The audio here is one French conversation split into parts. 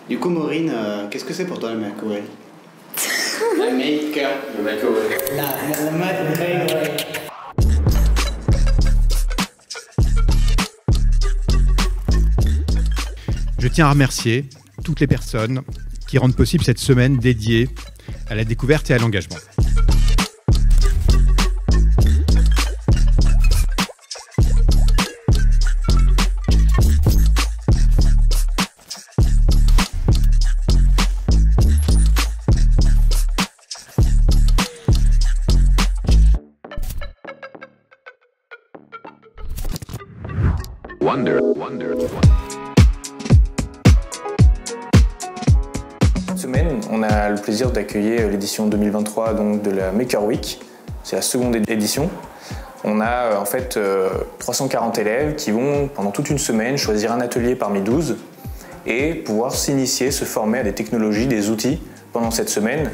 Du coup, Maureen, qu'est-ce que c'est pour toi le makeaway? Le makeaway. Le makeaway. Je tiens à remercier toutes les personnes qui rendent possible cette semaine dédiée à la découverte et à l'engagement. Cette semaine, on a le plaisir d'accueillir l'édition 2023 donc, de la Maker Week. C'est la seconde édition. On a en fait 340 élèves qui vont pendant toute une semaine choisir un atelier parmi 12 et pouvoir s'initier, se former à des technologies, des outils pendant cette semaine,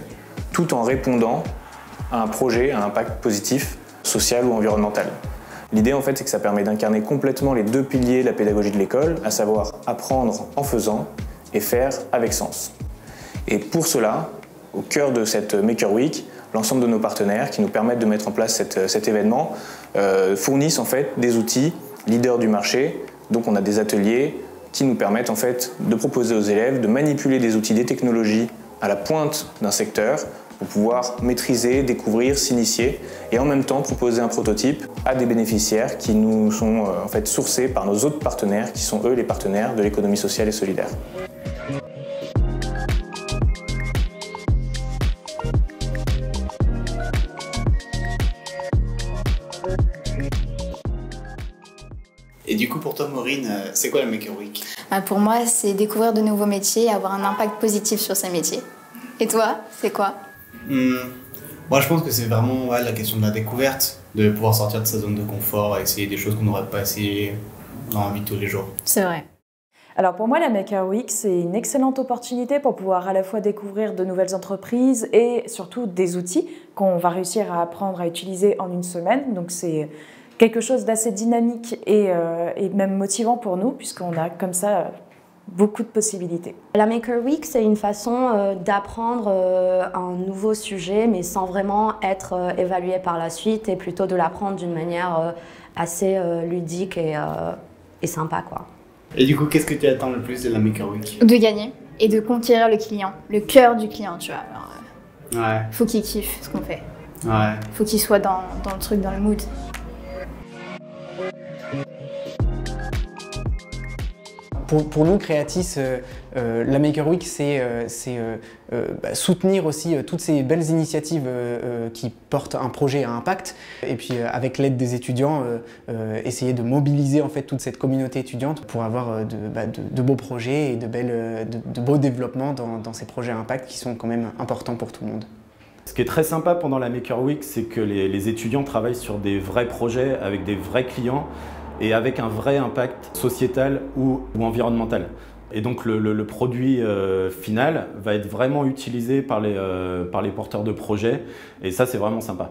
tout en répondant à un projet à impact positif, social ou environnemental. L'idée en fait c'est que ça permet d'incarner complètement les deux piliers de la pédagogie de l'école, à savoir apprendre en faisant et faire avec sens. Et pour cela, au cœur de cette Maker Week, l'ensemble de nos partenaires qui nous permettent de mettre en place cet événement fournissent en fait des outils leaders du marché. Donc on a des ateliers qui nous permettent en fait de proposer aux élèves de manipuler des outils, des technologies à la pointe d'un secteur pour pouvoir maîtriser, découvrir, s'initier et en même temps proposer un prototype à des bénéficiaires qui nous sont en fait sourcés par nos autres partenaires qui sont eux les partenaires de l'économie sociale et solidaire. Et du coup, pour toi, Maureen, c'est quoi la Maker Week? Pour moi, c'est découvrir de nouveaux métiers et avoir un impact positif sur ces métiers. Et toi, c'est quoi? Moi, je pense que c'est vraiment la question de la découverte, de pouvoir sortir de sa zone de confort et essayer des choses qu'on n'aurait pas essayé dans la vie de tous les jours. C'est vrai. Alors pour moi, la Maker Week, c'est une excellente opportunité pour pouvoir à la fois découvrir de nouvelles entreprises et surtout des outils qu'on va réussir à apprendre à utiliser en une semaine. Donc c'est quelque chose d'assez dynamique et même motivant pour nous, puisqu'on a comme ça beaucoup de possibilités. La Maker Week, c'est une façon d'apprendre un nouveau sujet, mais sans vraiment être évalué par la suite, et plutôt de l'apprendre d'une manière assez ludique et sympa, quoi. Et du coup, qu'est-ce que tu attends le plus de la Maker Week? De gagner et de conquérir le client, le cœur du client, tu vois. Alors, Ouais. faut qu'il kiffe ce qu'on fait. Ouais. Faut qu'il soit dans le truc, dans le mood. Pour nous, Creatis, la Maker Week, c'est soutenir aussi toutes ces belles initiatives qui portent un projet à impact. Et puis, avec l'aide des étudiants, essayer de mobiliser en fait toute cette communauté étudiante pour avoir de beaux projets et de beaux développements dans ces projets à impact qui sont quand même importants pour tout le monde. Ce qui est très sympa pendant la Maker Week, c'est que les étudiants travaillent sur des vrais projets avec des vrais clients et avec un vrai impact sociétal ou environnemental. Et donc le produit final va être vraiment utilisé par les porteurs de projets et ça c'est vraiment sympa.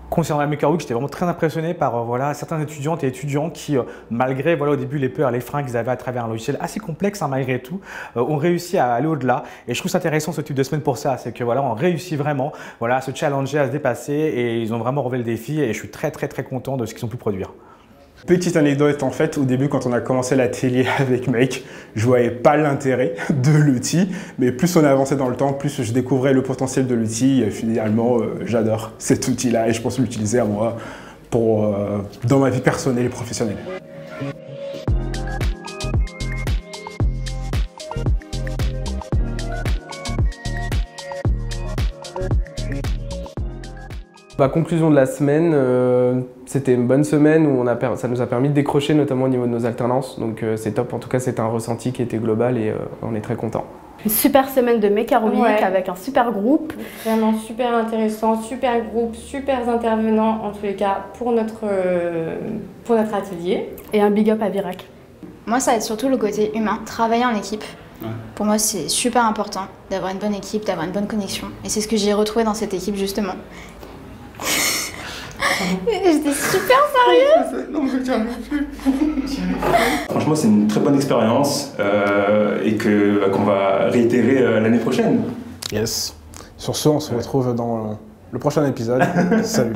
Concernant la Maker Week, j'étais vraiment très impressionné par certains étudiantes et étudiants qui, malgré au début les peurs, les freins qu'ils avaient à travers un logiciel assez complexe malgré tout, ont réussi à aller au-delà. Et je trouve ça intéressant ce type de semaine pour ça, c'est que on réussit vraiment à se challenger, à se dépasser et ils ont vraiment relevé le défi et je suis très content de ce qu'ils ont pu produire. Petite anecdote en fait, au début quand on a commencé l'atelier avec Make, je voyais pas l'intérêt de l'outil, mais plus on avançait dans le temps, plus je découvrais le potentiel de l'outil et finalement j'adore cet outil-là et je pense l'utiliser à moi dans ma vie personnelle et professionnelle. Conclusion de la semaine, c'était une bonne semaine où ça nous a permis de décrocher notamment au niveau de nos alternances, donc c'est top, en tout cas c'était un ressenti qui était global et on est très content. Une super semaine de Maker Week avec un super groupe. Vraiment super intéressant, super groupe, super intervenants en tous les cas pour notre atelier. Et un big up à Virac. Moi ça va être surtout le côté humain, travailler en équipe. Pour moi, c'est super important d'avoir une bonne équipe, d'avoir une bonne connexion. Et c'est ce que j'ai retrouvé dans cette équipe, justement. J'étais super sérieuse. Non, mais j'y arrive plus. Franchement, c'est une très bonne expérience et qu'on va réitérer l'année prochaine. Yes. Sur ce, on se retrouve dans le prochain épisode. Salut.